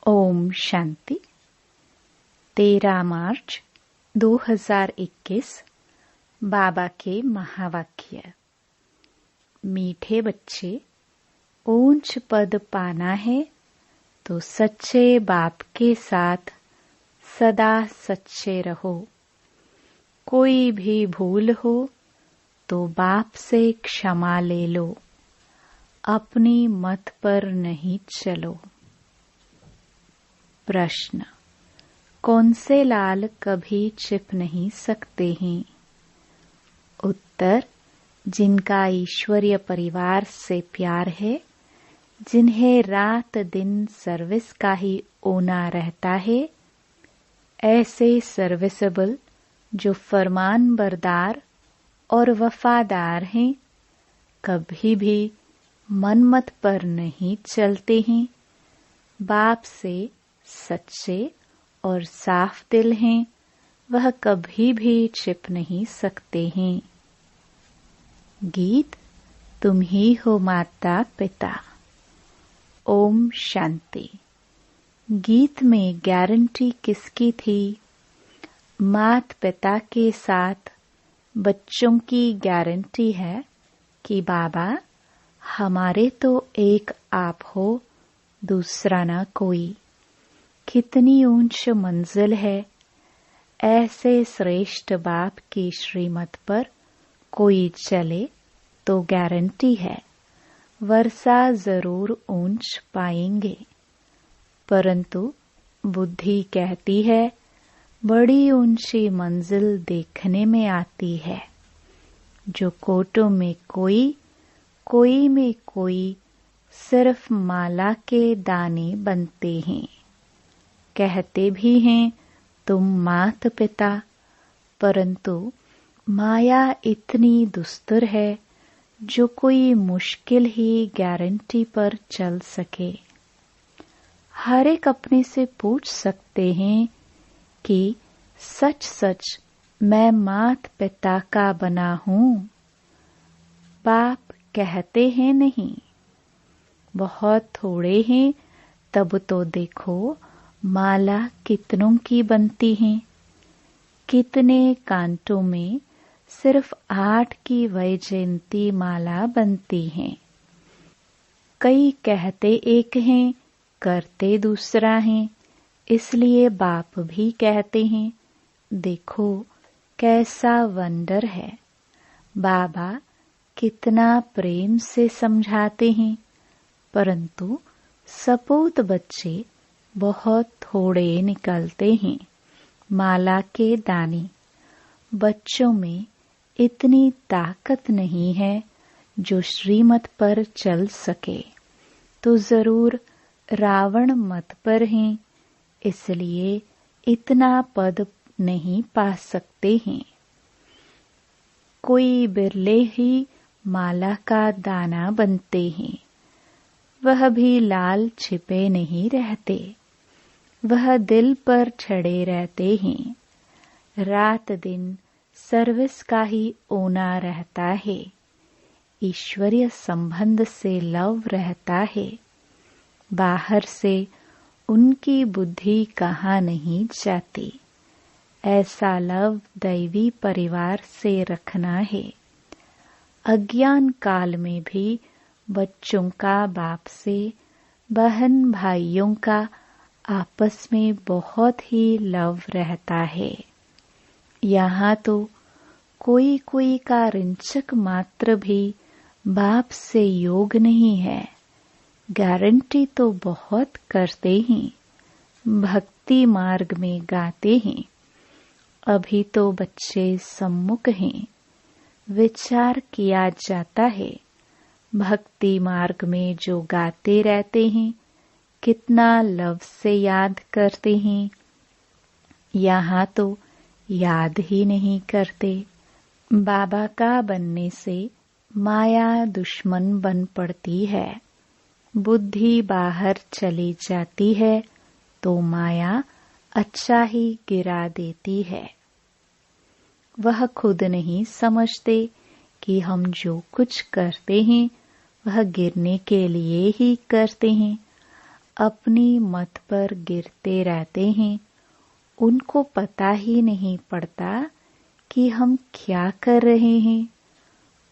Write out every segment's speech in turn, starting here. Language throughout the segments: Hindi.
ओम शांति। 13 मार्च 2021 बाबा के महावाक्य। मीठे बच्चे, ऊंच पद पाना है तो सच्चे बाप के साथ सदा सच्चे रहो। कोई भी भूल हो तो बाप से क्षमा ले लो। अपनी मत पर नहीं चलो। प्रश्न: कौन से लाल कभी छिप नहीं सकते हैं? उत्तर: जिनका ईश्वरीय परिवार से प्यार है, जिन्हें रात दिन सर्विस का ही ओना रहता है, ऐसे सर्विसेबल जो फरमान बरदार और वफादार हैं, कभी भी मनमत पर नहीं चलते हैं, बाप से सच्चे और साफ दिल हैं, वह कभी भी छिप नहीं सकते हैं। गीत: तुम ही हो माता पिता। ओम शांति। गीत में गारंटी किसकी थी? मात पिता के साथ बच्चों की गारंटी है कि बाबा, हमारे तो एक आप हो, दूसरा ना कोई। कितनी ऊंच मंजिल है। ऐसे श्रेष्ठ बाप की श्रीमत पर कोई चले तो गारंटी है वर्षा जरूर ऊंच पाएंगे। परंतु बुद्धि कहती है बड़ी ऊंची मंजिल देखने में आती है। जो कोटों में कोई, कोई में कोई, सिर्फ माला के दाने बनते हैं। कहते भी हैं तुम मात पिता, परंतु माया इतनी दुस्तर है जो कोई मुश्किल ही गारंटी पर चल सके। हर एक अपने से पूछ सकते हैं कि सच सच मैं मात पिता का बना हूँ? बाप कहते हैं नहीं। बहुत थोड़े हैं, तब तो देखो माला कितनों की बनती हैं। कितने कांटों में सिर्फ 8 की वैजयंती माला बनती हैं। कई कहते एक हैं, करते दूसरा हैं। इसलिए बाप भी कहते हैं, देखो कैसा वंडर है। बाबा कितना प्रेम से समझाते हैं, परंतु सपूत बच्चे बहुत थोड़े निकलते हैं। माला के दाने। बच्चों में इतनी ताकत नहीं है जो श्रीमत पर चल सके, तो जरूर रावण मत पर हैं, इसलिए इतना पद नहीं पा सकते हैं। कोई बिरले ही माला का दाना बनते हैं। वह भी लाल छिपे नहीं रहते, वह दिल पर छड़े रहते हैं। रात दिन सर्विस का ही ओना रहता है। ईश्वरीय संबंध से लव रहता है। बाहर से उनकी बुद्धि कहाँ नहीं जाती। ऐसा लव दैवी परिवार से रखना है। अज्ञान काल में भी बच्चों का बाप से, बहन भाइयों का आपस में बहुत ही लव रहता है। यहाँ तो कोई कोई का रिंचक मात्र भी बाप से योग नहीं है। गारंटी तो बहुत करते हैं, भक्ति मार्ग में गाते हैं। अभी तो बच्चे सम्मुख हैं। विचार किया जाता है, भक्ति मार्ग में जो गाते रहते हैं कितना लव से याद करते हैं। यहाँ तो याद ही नहीं करते। बाबा का बनने से माया दुश्मन बन पड़ती है। बुद्धि बाहर चली जाती है तो माया अच्छा ही गिरा देती है। वह खुद नहीं समझते कि हम जो कुछ करते हैं वह गिरने के लिए ही करते हैं। अपनी मत पर गिरते रहते हैं। उनको पता ही नहीं पड़ता कि हम क्या कर रहे हैं।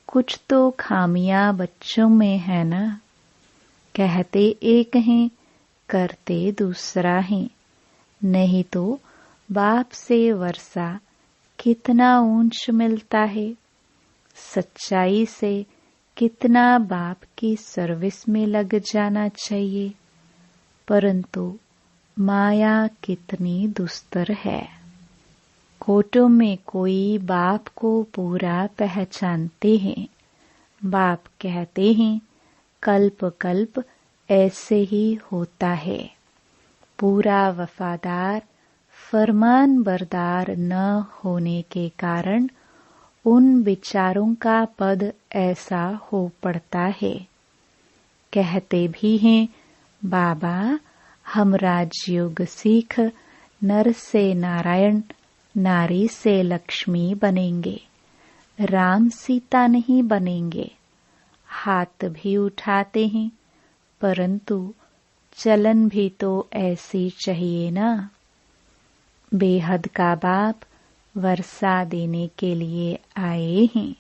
कुछ तो खामियां बच्चों में है ना। कहते एक हैं, करते दूसरा है। नहीं तो बाप से वर्षा कितना ऊंच मिलता है। सच्चाई से कितना बाप की सर्विस में लग जाना चाहिए। परंतु माया कितनी दुस्तर है। कोटों में कोई बाप को पूरा पहचानते हैं। बाप कहते हैं कल्प कल्प ऐसे ही होता है। पूरा वफादार फरमान बरदार न होने के कारण उन विचारों का पद ऐसा हो पड़ता है। कहते भी हैं बाबा हम राजयोग सीख नर से नारायण नारी से लक्ष्मी बनेंगे, राम सीता नहीं बनेंगे। हाथ भी उठाते हैं, परंतु चलन भी तो ऐसी चाहिए ना। बेहद का बाप वर्षा देने के लिए आए हैं।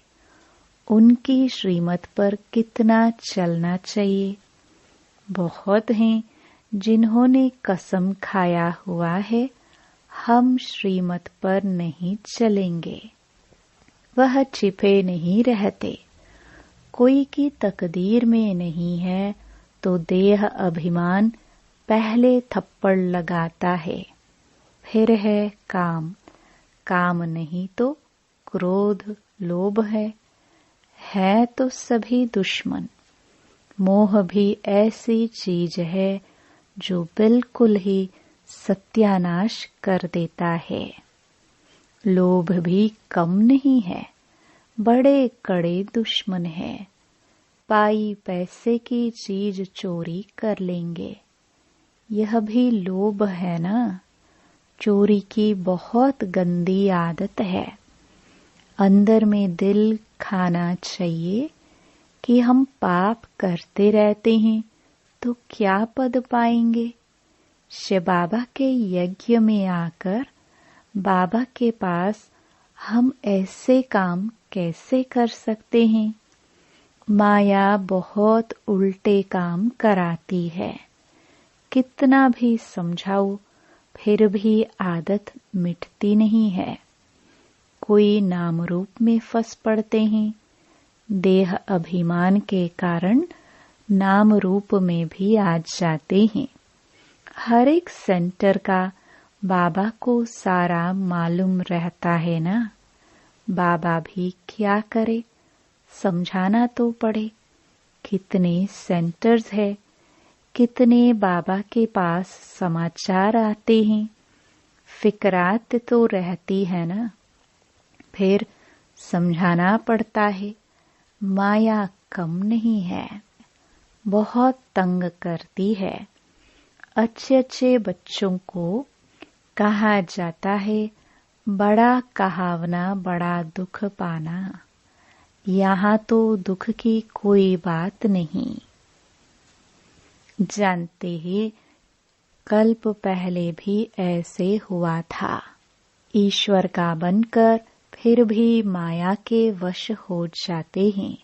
उनकी श्रीमत पर कितना चलना चाहिए। बहुत हैं जिन्होंने कसम खाया हुआ है हम श्रीमत पर नहीं चलेंगे। वह छिपे नहीं रहते। कोई की तकदीर में नहीं है तो देह अभिमान पहले थप्पड़ लगाता है। फिर है काम, काम नहीं तो क्रोध लोभ है तो सभी दुश्मन। मोह भी ऐसी चीज है जो बिल्कुल ही सत्यानाश कर देता है। लोभ भी कम नहीं है, बड़े कड़े दुश्मन है। पाई पैसे की चीज चोरी कर लेंगे। यह भी लोभ है ना। चोरी की बहुत गंदी आदत है। अंदर में दिल खाना चाहिए कि हम पाप करते रहते हैं तो क्या पद पाएंगे। शिव बाबा के यज्ञ में आकर बाबा के पास हम ऐसे काम कैसे कर सकते हैं। माया बहुत उल्टे काम कराती है। कितना भी समझाओ फिर भी आदत मिटती नहीं है। कोई नाम रूप में फंस पड़ते हैं। देह अभिमान के कारण नाम रूप में भी आ जाते हैं। हर एक सेंटर का बाबा को सारा मालूम रहता है ना। बाबा भी क्या करे, समझाना तो पड़े। कितने सेंटर्स है, कितने बाबा के पास समाचार आते हैं। फिक्रात तो रहती है ना। फिर समझाना पड़ता है। माया कम नहीं है, बहुत तंग करती है। अच्छे अच्छे बच्चों को कहा जाता है बड़ा कहावना बड़ा दुख पाना। यहाँ तो दुख की कोई बात नहीं। जानते ही कल्प पहले भी ऐसे हुआ था। ईश्वर का बनकर फिर भी माया के वश हो जाते हैं।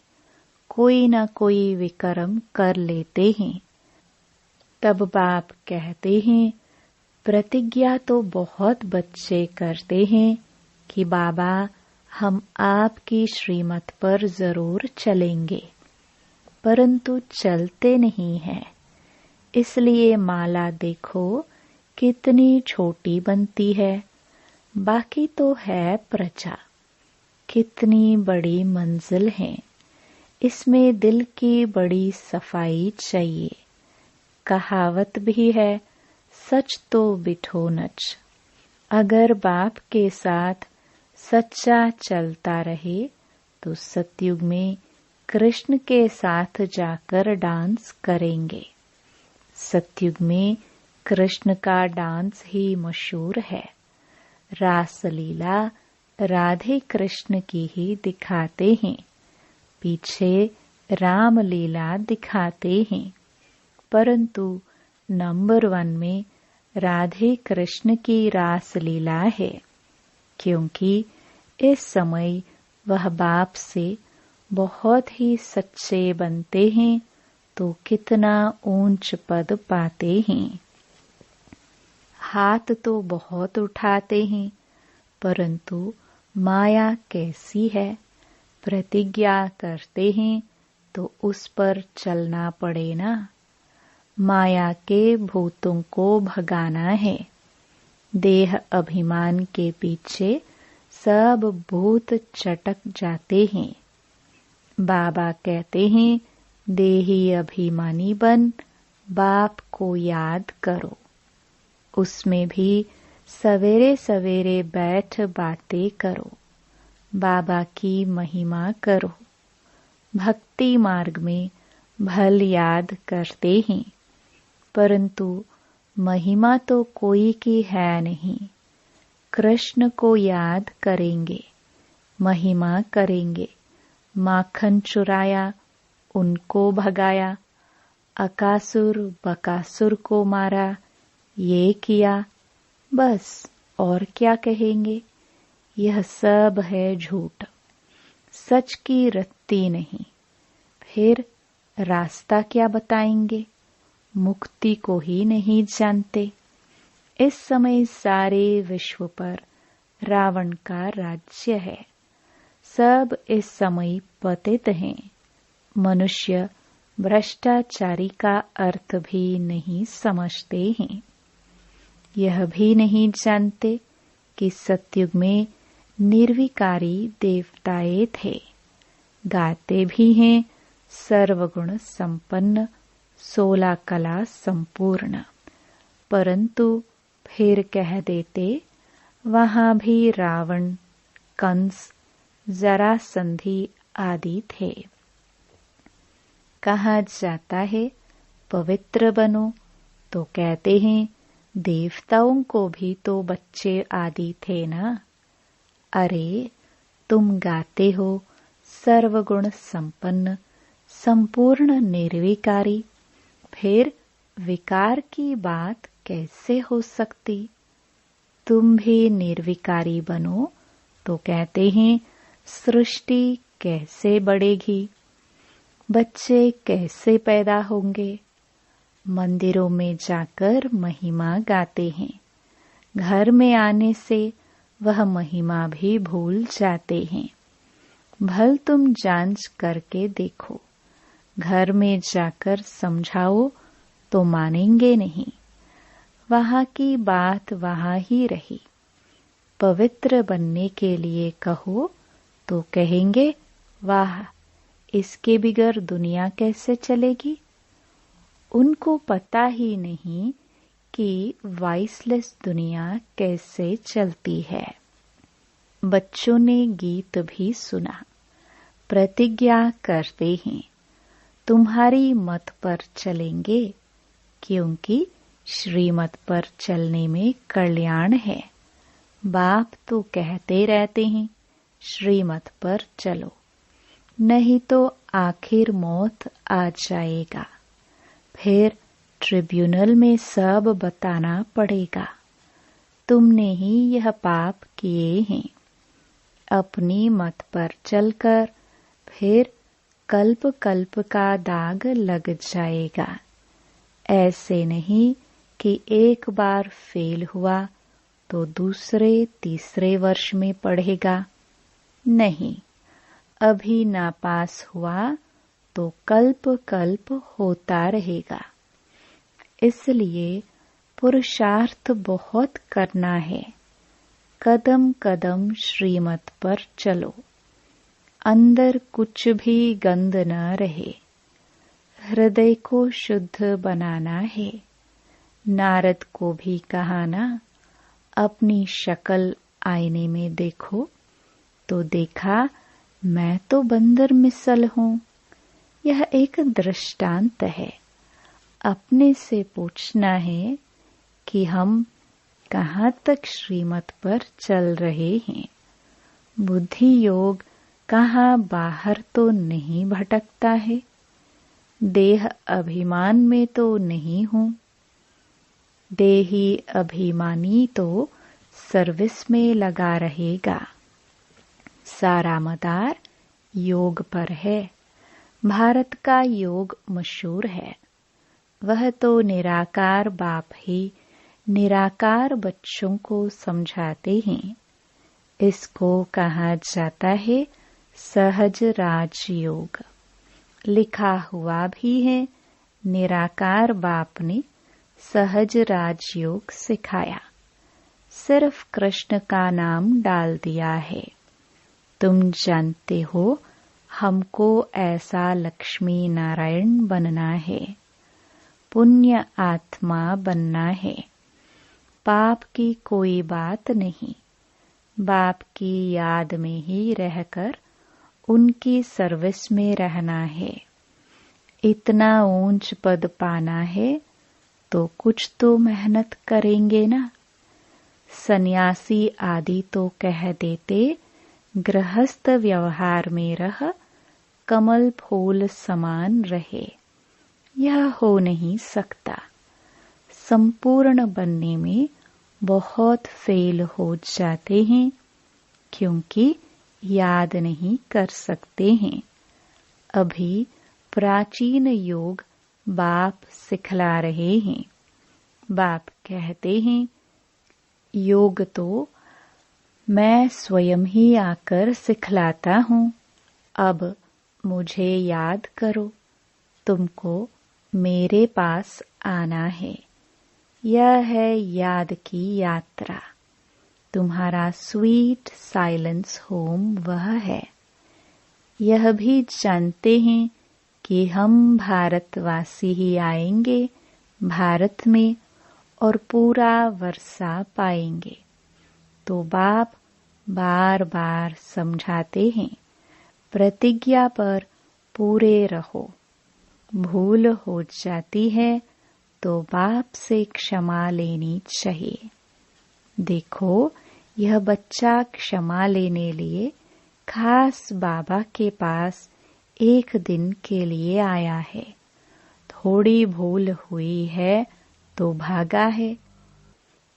कोई न कोई विक्रम कर लेते हैं। तब बाप कहते हैं प्रतिज्ञा तो बहुत बच्चे करते हैं कि बाबा हम आपकी श्रीमत पर जरूर चलेंगे, परंतु चलते नहीं हैं। इसलिए माला देखो कितनी छोटी बनती है। बाकी तो है प्रजा। कितनी बड़ी मंजिल है। इसमें दिल की बड़ी सफाई चाहिए। कहावत भी है सच तो बिठो नच। अगर बाप के साथ सच्चा चलता रहे तो सतयुग में कृष्ण के साथ जाकर डांस करेंगे। सतयुग में कृष्ण का डांस ही मशहूर है। रासलीला राधे कृष्ण की ही दिखाते हैं, पीछे रामलीला दिखाते हैं। परंतु नंबर 1 में राधे कृष्ण की रास लीला है, क्योंकि इस समय वह बाप से बहुत ही सच्चे बनते हैं तो कितना ऊंच पद पाते हैं। हाथ तो बहुत उठाते हैं, परंतु माया कैसी है, प्रतिज्ञा करते हैं तो उस पर चलना पड़े ना। माया के भूतों को भगाना है। देह अभिमान के पीछे सब भूत चटक जाते हैं। बाबा कहते हैं, देही अभिमानी बन बाप को याद करो। उसमें भी सवेरे सवेरे बैठ बातें करो, बाबा की महिमा करो। भक्ति मार्ग में भल याद करते हैं, परंतु महिमा तो कोई की है नहीं। कृष्ण को याद करेंगे, महिमा करेंगे। माखन चुराया, उनको भगाया, अकासुर बकासुर को मारा, ये किया, बस और क्या कहेंगे। यह सब है झूठ, सच की रत्ती नहीं। फिर रास्ता क्या बताएंगे, मुक्ति को ही नहीं जानते। इस समय सारे विश्व पर रावण का राज्य है। सब इस समय पतित हैं। मनुष्य भ्रष्टाचारी का अर्थ भी नहीं समझते हैं। यह भी नहीं जानते कि सतयुग में निर्विकारी देवताएं थे। गाते भी हैं सर्वगुण संपन्न, 16 कला संपूर्ण, परंतु फिर कह देते वहां भी रावण, कंस, जरासंधि आदि थे। कहा जाता है पवित्र बनो, तो कहते हैं देवताओं को भी तो बच्चे आदि थे ना। अरे तुम गाते हो सर्वगुण संपन्न, संपूर्ण निर्विकारी, फिर विकार की बात कैसे हो सकती। तुम भी निर्विकारी बनो, तो कहते हैं सृष्टि कैसे बढ़ेगी, बच्चे कैसे पैदा होंगे। मंदिरों में जाकर महिमा गाते हैं, घर में आने से वह महिमा भी भूल जाते हैं। भल तुम जांच करके देखो, घर में जाकर समझाओ तो मानेंगे नहीं। वहां की बात वहां ही रही। पवित्र बनने के लिए कहो तो कहेंगे वाह, इसके बिगर दुनिया कैसे चलेगी। उनको पता ही नहीं कि वाइसलेस दुनिया कैसे चलती है। बच्चों ने गीत भी सुना, प्रतिज्ञा करते हैं तुम्हारी मत पर चलेंगे, क्योंकि श्रीमत पर चलने में कल्याण है। बाप तो कहते रहते हैं श्रीमत पर चलो, नहीं तो आखिर मौत आ जाएगा। फिर ट्रिब्यूनल में सब बताना पड़ेगा, तुमने ही यह पाप किए हैं। अपनी मत पर चलकर फिर कल्प कल्प का दाग लग जाएगा। ऐसे नहीं कि एक बार फेल हुआ तो दूसरे तीसरे वर्ष में पढ़ेगा। नहीं, अभी नापास हुआ तो कल्प कल्प होता रहेगा। इसलिए पुरुषार्थ बहुत करना है। कदम कदम श्रीमत पर चलो, अंदर कुछ भी गंद न रहे। हृदय को शुद्ध बनाना है। नारद को भी कहा ना, अपनी शक्ल आईने में देखो, तो देखा मैं तो बंदर मिसल हूँ। यह एक दृष्टांत है। अपने से पूछना है कि हम कहाँ तक श्रीमत पर चल रहे हैं। बुद्धि योग कहाँ बाहर तो नहीं भटकता है। देह अभिमान में तो नहीं हूँ। देही अभिमानी तो सर्विस में लगा रहेगा। सारा मदार योग पर है। भारत का योग मशहूर है। वह तो निराकार बाप ही निराकार बच्चों को समझाते हैं। इसको कहा जाता है सहज राजयोग। लिखा हुआ भी है, निराकार बाप ने सहज राजयोग सिखाया। सिर्फ कृष्ण का नाम डाल दिया है। तुम जानते हो हमको ऐसा लक्ष्मी नारायण बनना है, पुण्य आत्मा बनना है। पाप की कोई बात नहीं। बाप की याद में ही रहकर उनकी सर्विस में रहना है। इतना ऊंच पद पाना है तो कुछ तो मेहनत करेंगे ना। सन्यासी आदि तो कह देते गृहस्थ व्यवहार में रह कमल फूल समान रहे। यह हो नहीं सकता। संपूर्ण बनने में बहुत फेल हो जाते हैं, क्योंकि याद नहीं कर सकते हैं। अभी प्राचीन योग बाप सिखला रहे हैं। बाप कहते हैं योग तो मैं स्वयं ही आकर सिखलाता हूँ। अब मुझे याद करो, तुमको मेरे पास आना है। यह है याद की यात्रा। तुम्हारा स्वीट साइलेंस होम वह है। यह भी जानते हैं कि हम भारतवासी ही आएंगे भारत में और पूरा वर्षा पाएंगे। तो बाप बार बार समझाते हैं, प्रतिज्ञा पर पूरे रहो। भूल हो जाती है तो बाप से क्षमा लेनी चाहिए। देखो, यह बच्चा क्षमा लेने लिए खास बाबा के पास एक दिन के लिए आया है। थोड़ी भूल हुई है तो भागा है,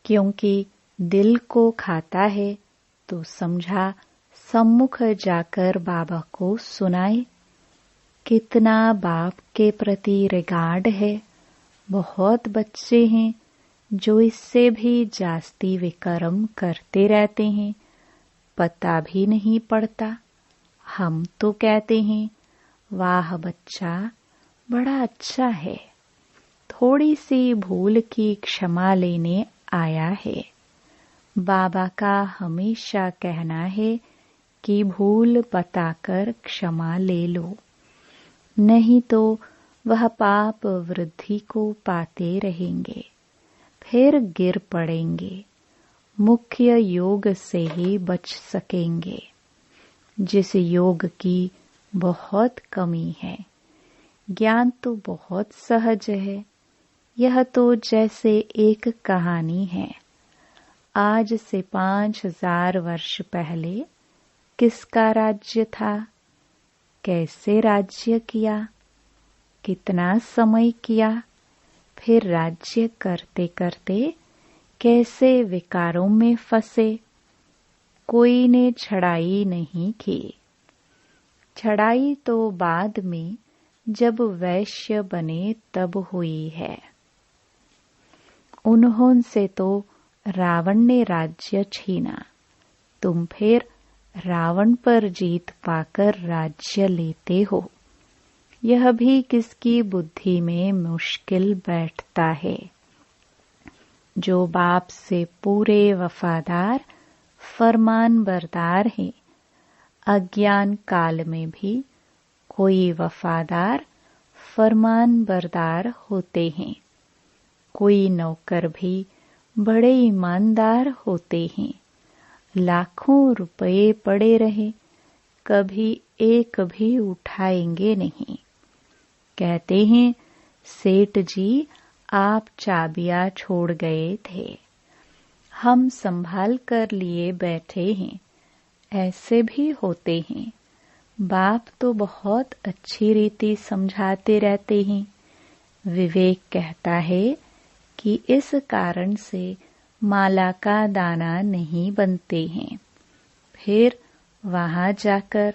क्योंकि दिल को खाता है तो समझा सम्मुख जाकर बाबा को सुनाए। कितना बाप के प्रति रिगार्ड है। बहुत बच्चे हैं जो इससे भी जास्ती विकर्म करते रहते हैं, पता भी नहीं पड़ता। हम तो कहते हैं वाह बच्चा बड़ा अच्छा है, थोड़ी सी भूल की क्षमा लेने आया है। बाबा का हमेशा कहना है कि भूल बताकर क्षमा ले लो, नहीं तो वह पाप वृद्धि को पाते रहेंगे, फिर गिर पड़ेंगे। मुख्य योग से ही बच सकेंगे, जिस योग की बहुत कमी है। ज्ञान तो बहुत सहज है। यह तो जैसे एक कहानी है। आज से 5000 वर्ष पहले किसका राज्य था, कैसे राज्य किया, कितना समय किया, फिर राज्य करते करते कैसे विकारों में फंसे। कोई ने छड़ाई नहीं की। छड़ाई तो बाद में जब वैश्य बने तब हुई है। उन्होंने तो रावण ने राज्य छीना, तुम फिर रावण पर जीत पाकर राज्य लेते हो। यह भी किसकी बुद्धि में मुश्किल बैठता है। जो बाप से पूरे वफादार फरमान बरदार हैं, अज्ञान काल में भी कोई वफादार फरमान बरदार होते हैं। कोई नौकर भी बड़े ईमानदार होते हैं। लाखों रुपए पड़े रहे, कभी एक भी उठाएंगे नहीं। कहते हैं सेठ जी आप चाबियां छोड़ गए थे, हम संभाल कर लिए बैठे हैं। ऐसे भी होते हैं। बाप तो बहुत अच्छी रीति समझाते रहते हैं। विवेक कहता है कि इस कारण से माला का दाना नहीं बनते हैं। फिर वहां जाकर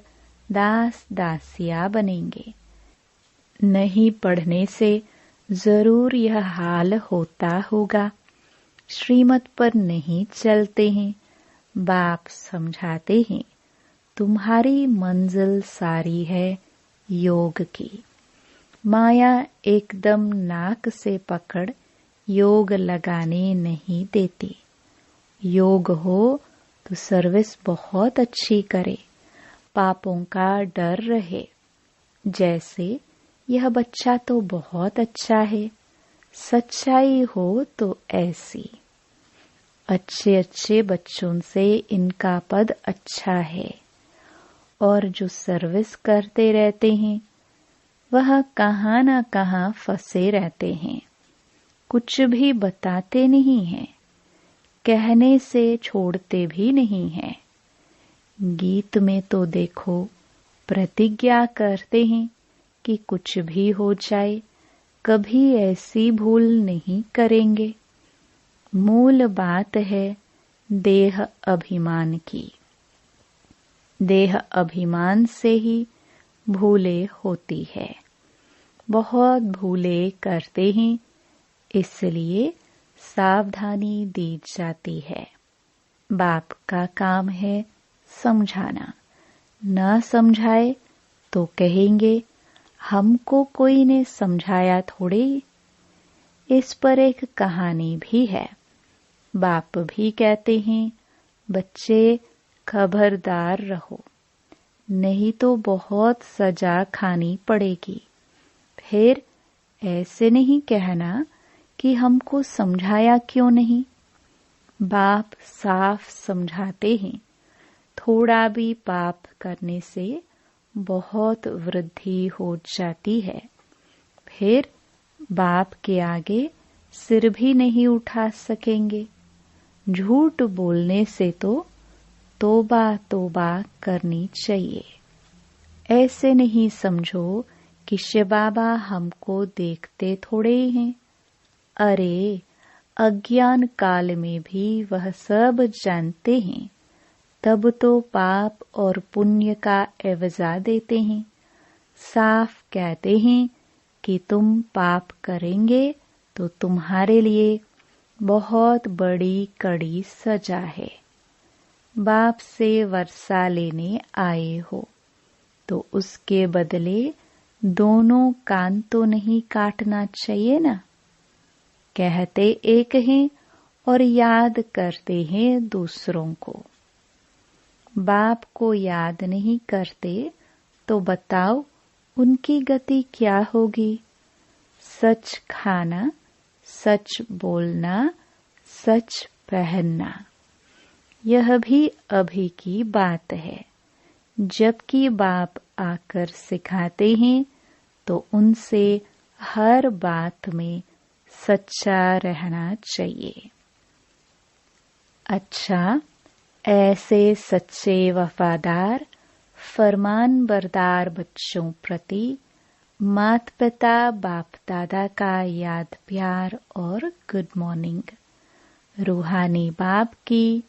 दास दासिया बनेंगे। नहीं पढ़ने से जरूर यह हाल होता होगा। श्रीमत पर नहीं चलते हैं। बाप समझाते हैं, तुम्हारी मंजिल सारी है योग की। माया एकदम नाक से पकड़ योग लगाने नहीं देती। योग हो तो सर्विस बहुत अच्छी करे, पापों का डर रहे। जैसे यह बच्चा तो बहुत अच्छा है, सच्चाई हो तो ऐसी। अच्छे अच्छे बच्चों से इनका पद अच्छा है। और जो सर्विस करते रहते हैं वह कहाँ न कहाँ फंसे रहते हैं। कुछ भी बताते नहीं हैं, कहने से छोड़ते भी नहीं हैं। गीत में तो देखो प्रतिज्ञा करते हैं कि कुछ भी हो जाए कभी ऐसी भूल नहीं करेंगे। मूल बात है देह अभिमान की। देह अभिमान से ही भूले होती है। बहुत भूले करते हैं, इसलिए सावधानी दी जाती है। बाप का काम है समझाना। न समझाए तो कहेंगे हमको कोई ने समझाया थोड़े। इस पर एक कहानी भी है। बाप भी कहते हैं बच्चे खबरदार रहो, नहीं तो बहुत सजा खानी पड़ेगी। फिर ऐसे नहीं कहना कि हमको समझाया क्यों नहीं। बाप साफ समझाते हैं, थोड़ा भी पाप करने से बहुत वृद्धि हो जाती है। फिर बाप के आगे सिर भी नहीं उठा सकेंगे। झूठ बोलने से तो तौबा तौबा करनी चाहिए। ऐसे नहीं समझो कि शिव बाबा हमको देखते थोड़े ही हैं। अरे अज्ञान काल में भी वह सब जानते हैं, तब तो पाप और पुण्य का एवजा देते हैं। साफ कहते हैं कि तुम पाप करेंगे तो तुम्हारे लिए बहुत बड़ी कड़ी सजा है। बाप से वर्षा लेने आए हो तो उसके बदले दोनों कान तो नहीं काटना चाहिए ना। कहते एक हैं और याद करते हैं दूसरों को। बाप को याद नहीं करते तो बताओ उनकी गति क्या होगी। सच खाना, सच बोलना, सच पहनना, यह भी अभी की बात है। जबकि बाप आकर सिखाते हैं तो उनसे हर बात में सच्चा रहना चाहिए। अच्छा, ऐसे सच्चे वफादार फरमान बरदार बच्चों प्रति माता पिता बाप दादा का याद प्यार और गुड मॉर्निंग। रूहानी बाप की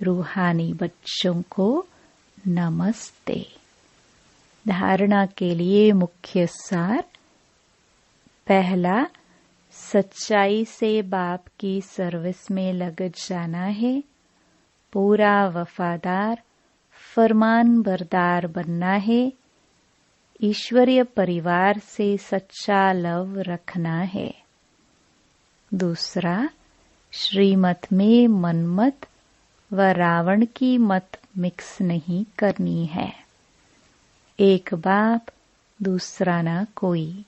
रूहानी बच्चों को नमस्ते। धारणा के लिए मुख्य सार। पहला, सच्चाई से बाप की सर्विस में लग जाना है। पूरा वफादार फरमान बरदार बनना है। ईश्वरीय परिवार से सच्चा लव रखना है। दूसरा, श्रीमत में मनमत व रावण की मत मिक्स नहीं करनी है। एक बाप दूसरा न कोई,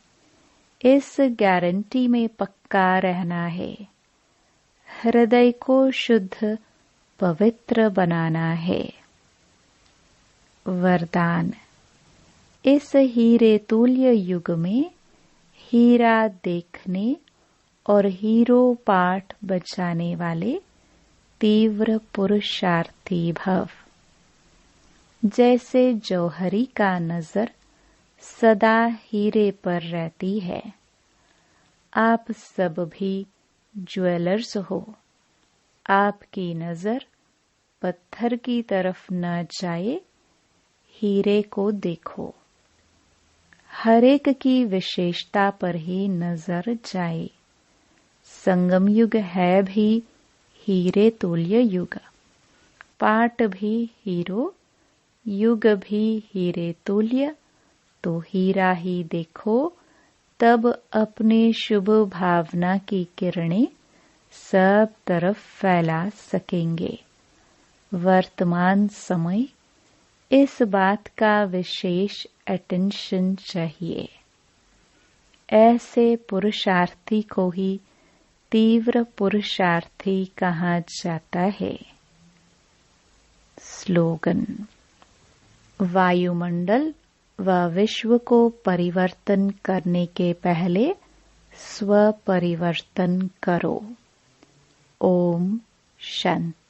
इस गारंटी में पक्का रहना है। हृदय को शुद्ध पवित्र बनाना है। वरदान। इस हीरे तुल्य युग में हीरा देखने और हीरो पाठ बचाने वाले तीव्र पुरुषार्थी भव। जैसे जौहरी का नजर सदा हीरे पर रहती है, आप सब भी ज्वेलर्स हो, आपकी नजर पत्थर की तरफ न जाए, हीरे को देखो। हर एक की विशेषता पर ही नजर जाए। संगम युग है भी हीरे तुल्य युग, पाट भी हीरो, युग भी हीरे तुल्य। तो हीरा ही देखो, तब अपने शुभ भावना की किरणें सब तरफ फैला सकेंगे। वर्तमान समय इस बात का विशेष अटेंशन चाहिए। ऐसे पुरुषार्थी को ही तीव्र पुरुषार्थी कहा जाता है। स्लोगन: वायुमंडल व विश्व को परिवर्तन करने के पहले स्व परिवर्तन करो। ओम शांति।